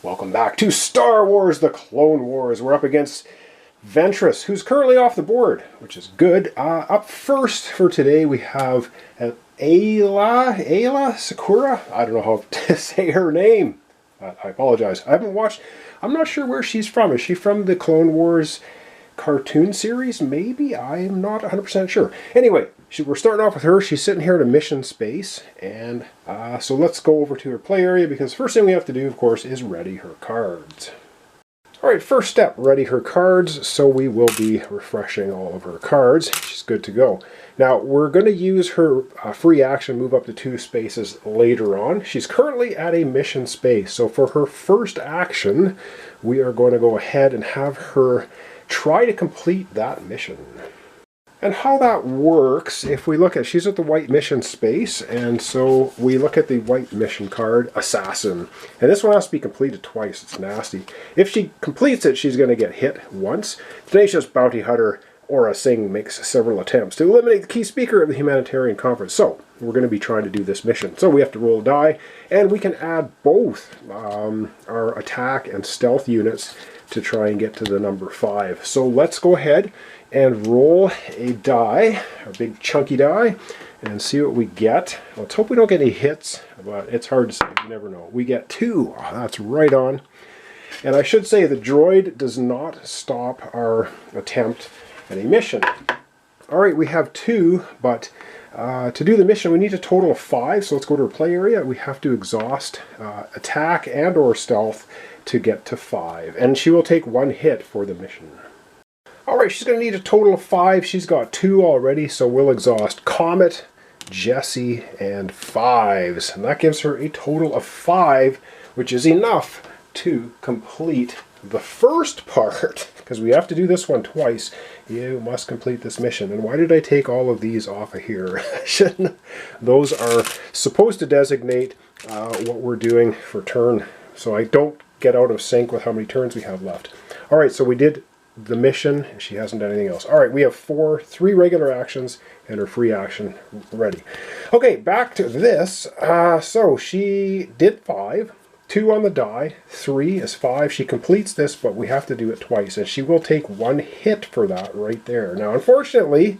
Welcome back to Star Wars: The Clone Wars. We're up against Ventress, who's currently off the board, which is good. Up first for today we have Sakura. I don't know how to say her name. I apologize. I haven't watched. I'm not sure where she's from. Is she from the Clone Wars cartoon series? Maybe. I'm not 100% sure. Anyway, we're starting off with her. She's sitting here in a mission space, and so let's go over to her play area, because the first thing we have to do, of course, is ready her cards. Alright, first step, ready her cards. So we will be refreshing all of her cards. She's good to go. Now, we're going to use her free action, move up to 2 spaces later on. She's currently at a mission space, so for her first action, we are going to go ahead and have her try to complete that mission. And how that works, if we look at, she's at the white mission space, and so we look at the white mission card, Assassin. And this one has to be completed twice. It's nasty. If she completes it, she's going to get hit once. Tenacious Bounty Hunter Aura Singh makes several attempts to eliminate the key speaker of the humanitarian conference. So we're going to be trying to do this mission. So we have to roll a die, and we can add both our attack and stealth units to try and get to the number 5. So let's go ahead and roll a die, a big chunky die, and see what we get. Let's hope we don't get any hits, but it's hard to say. You never know. We get 2. Oh, that's right on. And I should say the droid does not stop our attempt at a mission. Alright, we have 2, but to do the mission we need a total of 5, so let's go to our play area. We have to exhaust attack and or stealth to get to 5, and she will take 1 hit for the mission. Alright, she's going to need a total of 5. She's got 2 already, so we'll exhaust Comet, Jessie, and 5s. And that gives her a total of 5, which is enough to complete the first part, because we have to do this one twice. You must complete this mission. And why did I take all of these off of here? Shouldn't? Those are supposed to designate what we're doing for turn, so I don't get out of sync with how many turns we have left. Alright, so we did the mission. She hasn't done anything else. Alright, we have 3 regular actions and her free action ready. Okay, back to this. So she did 5. 2 on the die. 3 is 5. She completes this, but we have to do it twice, and she will take 1 hit for that right there. Now, unfortunately,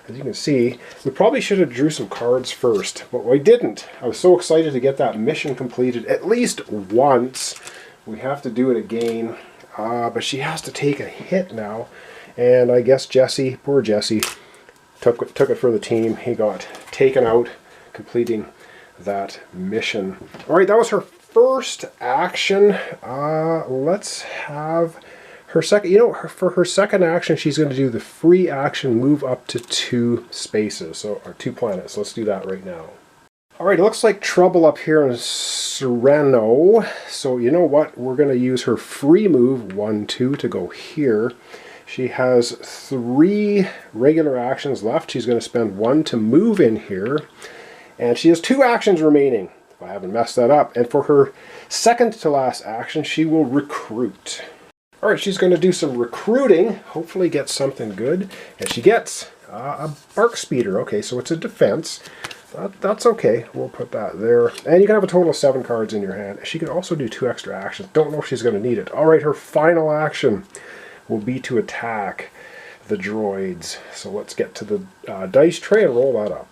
as you can see, we probably should have drew some cards first, but we didn't. I was so excited to get that mission completed at least once. We have to do it again. But she has to take a hit now, and I guess Jessie, poor Jessie, took it for the team. He got taken out completing that mission. Alright, that was her first action. Let's have her second. For her second action, she's going to do the free action, move up to 2 spaces, or 2 planets. Let's do that right now. Alright, it looks like trouble up here in Sereno. So you know what? We're going to use her free move, 1, 2, to go here. She has 3 regular actions left. She's going to spend 1 to move in here. And she has 2 actions remaining, if I haven't messed that up. And for her second to last action, she will recruit. Alright, she's going to do some recruiting, hopefully get something good. And she gets a bark speeder. Okay, so it's a defense. That's okay. We'll put that there. And you can have a total of 7 cards in your hand. She could also do 2 extra actions. Don't know if she's going to need it. Alright, her final action will be to attack the droids. So let's get to the dice tray and roll that up.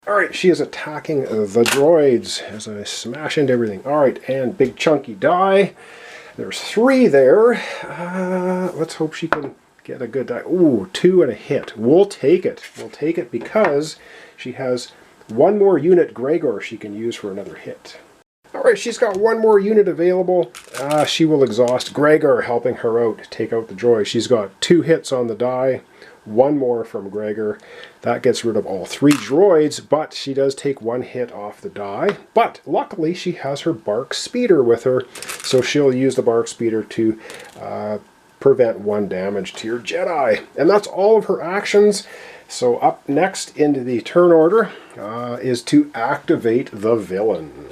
Alright, she is attacking the droids as I smash into everything. Alright, and big chunky die. There's 3 there. Let's hope she can get a good die. Ooh, 2 and a hit. We'll take it. We'll take it because she has 1 more unit Gregor she can use for another hit. Alright, she's got 1 more unit available. She will exhaust Gregor, helping her out, take out the droid. She's got 2 hits on the die, 1 more from Gregor. That gets rid of all 3 droids, but she does take 1 hit off the die. But luckily she has her bark speeder with her, so she'll use the bark speeder to prevent 1 damage to your Jedi. And that's all of her actions. So up next into the turn order is to activate the villain.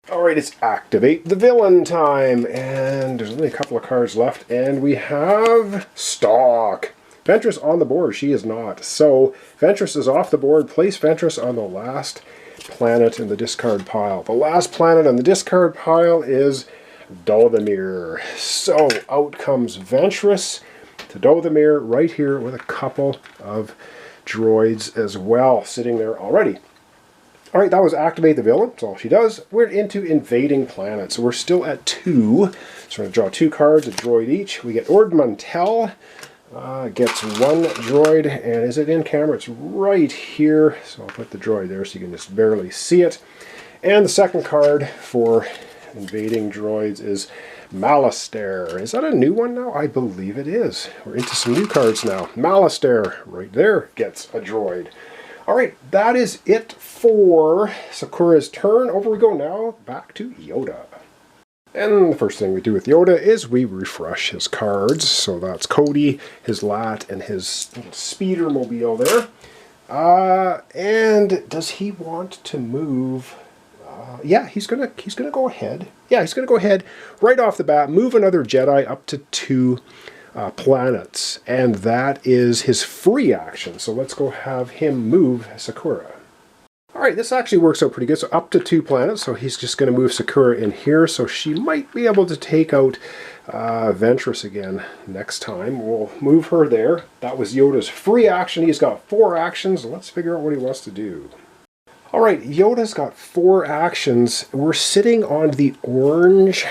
Alright, it's activate the villain time, and there's only a couple of cards left, and we have Stock. Ventress on the board, she is not. So Ventress is off the board. Place Ventress on the last planet in the discard pile. The last planet on the discard pile is Dothamir. So out comes Ventress to Dothamir right here with a couple of droids as well sitting there already. All right, that was activate the villain. That's all she does. We're into invading planets. So we're still at 2. So we're going to draw 2 cards, a droid each. We get Ord Mantell. Gets 1 droid. And is it in camera? It's right here. So I'll put the droid there so you can just barely see it. And the second card for invading droids is Malastair. Is that a new one now? I believe it is. We're into some new cards now. Malastair, right there, gets a droid. All right, that is it for Sakura's turn. Over we go now, back to Yoda. And the first thing we do with Yoda is we refresh his cards. So that's Cody, his Lat, and his speeder mobile there. And does he want to move? Yeah, he's gonna go ahead. Yeah, he's gonna go ahead right off the bat, move another Jedi up to 2 planets, and that is his free action. So let's go have him move Sakura. All right, this actually works out pretty good. So up to 2 planets. So he's just going to move Sakura in here. So she might be able to take out Ventress again next time. We'll move her there. That was Yoda's free action. He's got 4 actions. Let's figure out what he wants to do. All right, Yoda's got 4 actions. We're sitting on the orange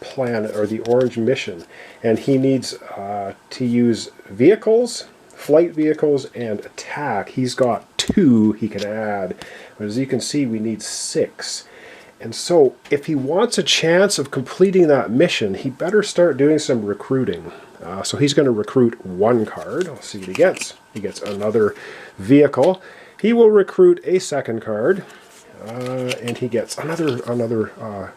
planet, or the orange mission, and he needs to use vehicles, flight vehicles, and attack. He's got 2 he can add, but as you can see, we need 6. And so if he wants a chance of completing that mission, he better start doing some recruiting. So he's going to recruit 1 card. Let's see what he gets. He gets another vehicle. He will recruit a 2nd card, and he gets another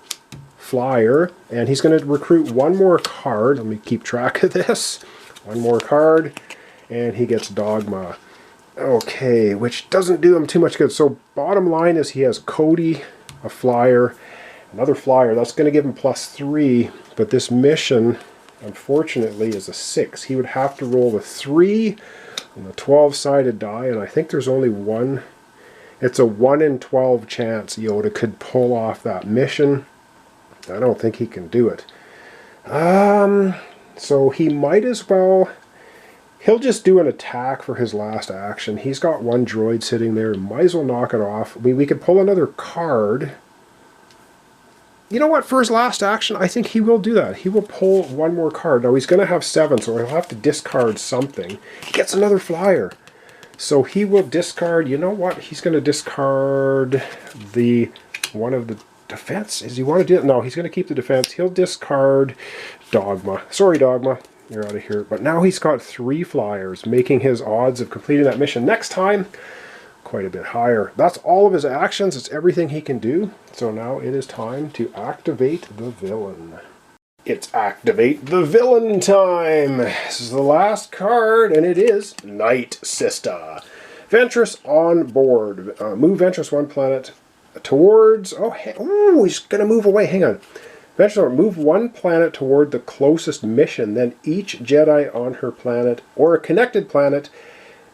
flyer, and he's going to recruit 1 more card. Let me keep track of this. 1 more card, and he gets Dogma. Okay, which doesn't do him too much good. So bottom line is he has Cody, a flyer, another flyer. That's going to give him +3, but this mission, unfortunately, is a 6. He would have to roll a 3 on the 12-sided die, and I think there's only one. It's a 1 in 12 chance Yoda could pull off that mission. I don't think he can do it. So he might as well... He'll just do an attack for his last action. He's got 1 droid sitting there. Might as well knock it off. We could pull another card. You know what? For his last action, I think he will do that. He will pull 1 more card. Now, he's going to have 7, so he'll have to discard something. He gets another flyer. So he will discard... You know what? He's going to discard one of the defense. Does he want to do it? No, he's going to keep the defense. He'll discard Dogma. Sorry, Dogma. You're out of here. But now he's got 3 flyers, making his odds of completing that mission next time quite a bit higher. That's all of his actions. It's everything he can do. So now it is time to activate the villain. It's activate the villain time. This is the last card, and it is Night Sister. Ventress on board. Move Ventress 1 planet towards... Oh, he's going to move away. Hang on. Ventress, move 1 planet toward the closest mission. Then each Jedi on her planet, or a connected planet,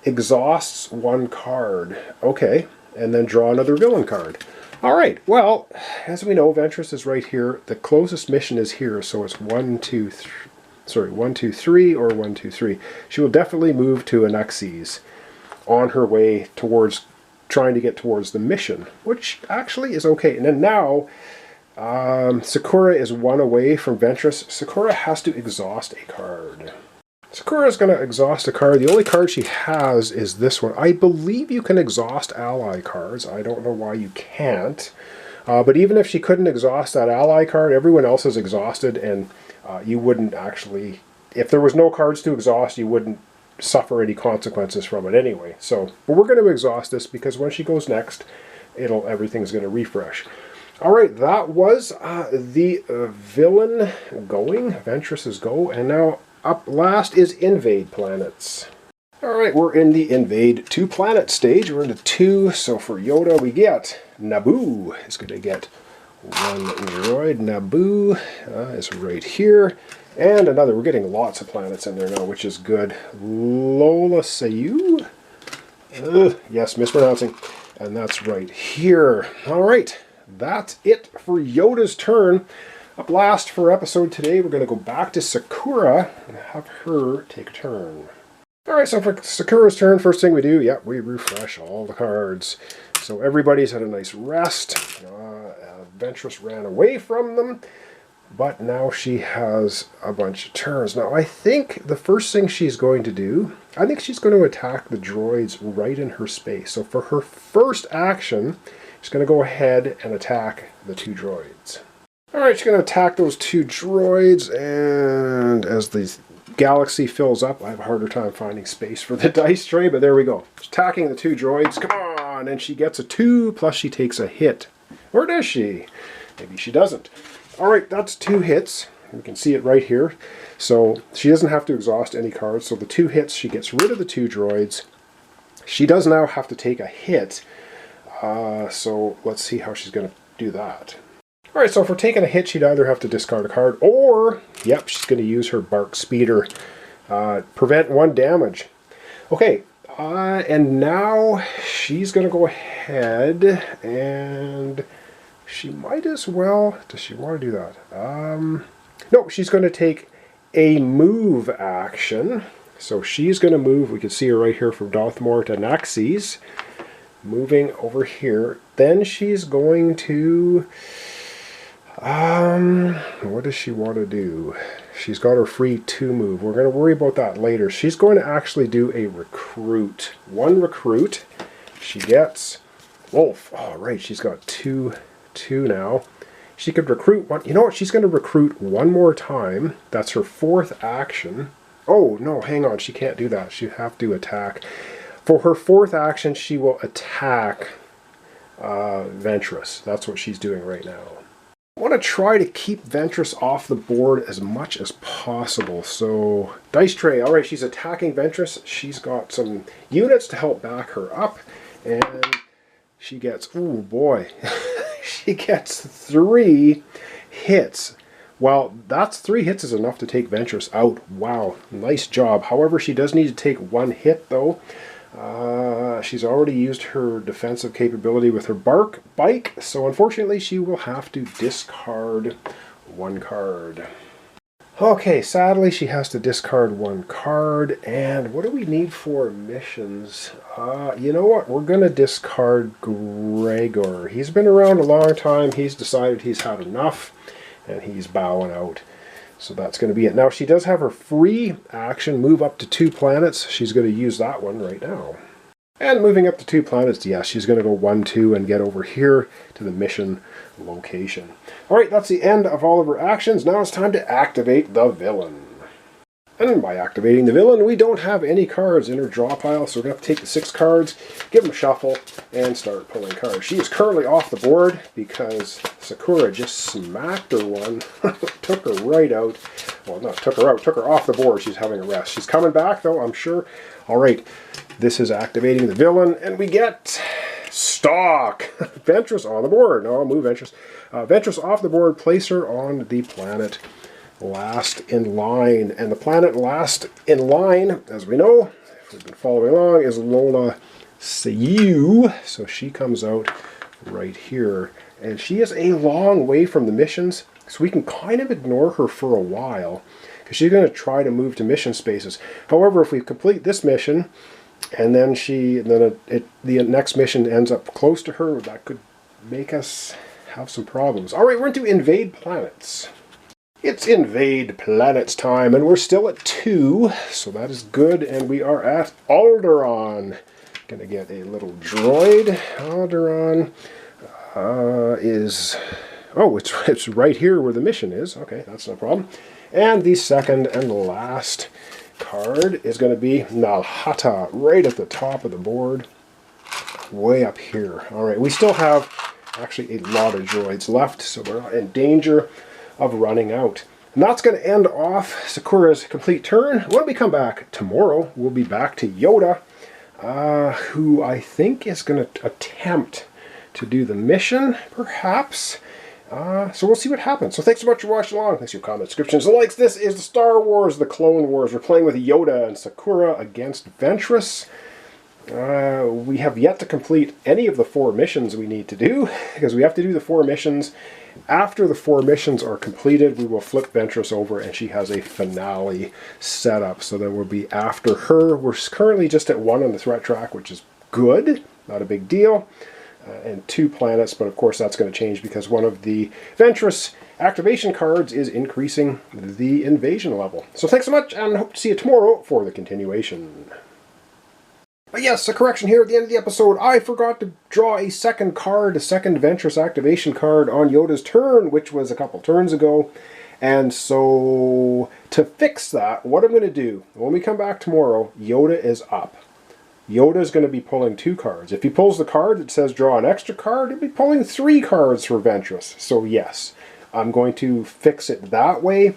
exhausts 1 card. Okay, and then draw another villain card. All right, well, as we know, Ventress is right here. The closest mission is here, so it's 1, 2, 3. Sorry, 1, 2, 3, or 1, 2, 3. She will definitely move to Anaxes on her way towards trying to get towards the mission, which actually is okay. And then now, Sakura is 1 away from Ventress. Sakura has to exhaust a card. Sakura is going to exhaust a card. The only card she has is this one. I believe you can exhaust ally cards. I don't know why you can't. But even if she couldn't exhaust that ally card, everyone else is exhausted, and you wouldn't actually... If there was no cards to exhaust, you wouldn't suffer any consequences from it anyway. So, but we're going to exhaust this because when she goes next, everything's going to refresh. All right, that was the villain going. Ventress's go, and now up last is invade planets. All right, we're in the invade 2 planet stage. We're into 2, so for Yoda we get Naboo is going to get 1 droid. Naboo is right here. And another, we're getting lots of planets in there now, which is good. Lola Sayu? Yes, mispronouncing. And that's right here. All right, that's it for Yoda's turn. Up last for episode today, we're going to go back to Sakura and have her take a turn. Alright, so for Sakura's turn, first thing we do, we refresh all the cards. So everybody's had a nice rest. Ventress ran away from them, but now she has a bunch of turns. Now I think the first thing she's going to do, I think she's going to attack the droids right in her space. So for her first action, she's going to go ahead and attack the 2 droids. Alright, she's going to attack those 2 droids, and as the galaxy fills up, I have a harder time finding space for the dice tray, but there we go. She's attacking the 2 droids, come on, and she gets a 2, plus she takes a hit. Or does she? Maybe she doesn't. Alright, that's 2 hits. You can see it right here. So she doesn't have to exhaust any cards. So the 2 hits, she gets rid of the 2 droids. She does now have to take a hit. So let's see how she's going to do that. Alright, so for taking a hit, she'd either have to discard a card, or, she's going to use her Bark Speeder. Prevent 1 damage. Okay, and now she's going to go ahead and she might as well, does she want to do that? No, she's going to take a move action. So she's going to move, we can see her right here from Dothmore to Naxxes, moving over here. Then she's going to, what does she want to do? She's got her free 2 move. We're going to worry about that later. She's going to actually do a recruit. 1 recruit. She gets Wolf. Oh, right, she's got 2 now. She could recruit 1. You know what? She's going to recruit 1 more time. That's her 4th action. Oh, no, hang on. She can't do that. She'd have to attack. For her 4th action, she will attack Ventress. That's what she's doing right now. I want to try to keep Ventress off the board as much as possible. So, dice tray. Alright, she's attacking Ventress. She's got some units to help back her up. And she gets, oh boy, she gets 3 hits. Well, that's 3 hits is enough to take Ventress out. Wow, nice job. However, she does need to take 1 hit though. She's already used her defensive capability with her bike, so unfortunately she will have to discard 1 card. Okay, sadly she has to discard 1 card, and what do we need for missions? You know what, we're going to discard Gregor. He's been around a long time, he's decided he's had enough, and he's bowing out. So that's going to be it. Now she does have her free action, move up to 2 planets. She's going to use that one right now. And moving up to 2 planets, yes, she's going to go 1-2 and get over here to the mission location. Alright, that's the end of all of her actions. Now it's time to activate the villain. And by activating the villain, we don't have any cards in her draw pile, so we're going to have to take the 6 cards, give them a shuffle, and start pulling cards. She is currently off the board because Sakura just smacked her one, took her right out. Well, not took her out, took her off the board. She's having a rest. She's coming back, though, I'm sure. Alright, this is activating the villain, and we get stock. Ventress on the board. No, I'll move Ventress. Ventress off the board, place her on the planet last in line. And the planet last in line, as we know, if we've been following along, is Lola Sayu. So she comes out right here. And she is a long way from the missions, so we can kind of ignore her for a while, because she's going to try to move to mission spaces. However, if we complete this mission, and then the next mission ends up close to her, that could make us have some problems. Alright, we're into Invade Planets. It's Invade Planets time, and we're still at 2, so that is good, and we are at Alderaan. Gonna get a little droid. Alderaan is... Oh, it's right here where the mission is. Okay, that's no problem. And the second and last card is going to be Nalhata, right at the top of the board, way up here. Alright, we still have actually a lot of droids left, so we're not in danger of running out. And that's going to end off Sakura's complete turn. When we come back tomorrow, we'll be back to Yoda, who I think is going to attempt to do the mission, perhaps. So we'll see what happens. So thanks so much for watching along. Thanks for your comments, descriptions, and likes. This is the Star Wars, the Clone Wars. We're playing with Yoda and Sakura against Ventress. We have yet to complete any of the 4 missions we need to do, because we have to do the 4 missions. After the 4 missions are completed, we will flip Ventress over and she has a finale set up. So then we'll be after her. We're currently just at 1 on the threat track, which is good, not a big deal. And 2 planets, but of course that's going to change because one of the Ventress activation cards is increasing the invasion level. So thanks so much, and hope to see you tomorrow for the continuation. But yes, a correction here at the end of the episode. I forgot to draw a second card, a second Ventress activation card on Yoda's turn, which was a couple turns ago. And so, to fix that, what I'm going to do, when we come back tomorrow, Yoda is up. Yoda is going to be pulling 2 cards. If he pulls the card that says draw an extra card, he'll be pulling 3 cards for Ventress. So yes, I'm going to fix it that way.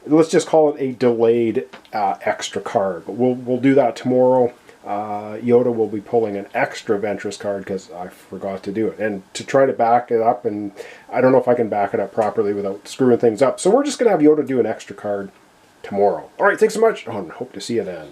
Let's just call it a delayed extra card. But we'll do that tomorrow. Yoda will be pulling an extra Ventress card because I forgot to do it. And to try to back it up, and I don't know if I can back it up properly without screwing things up. So we're just going to have Yoda do an extra card tomorrow. Alright, thanks so much, and hope to see you then.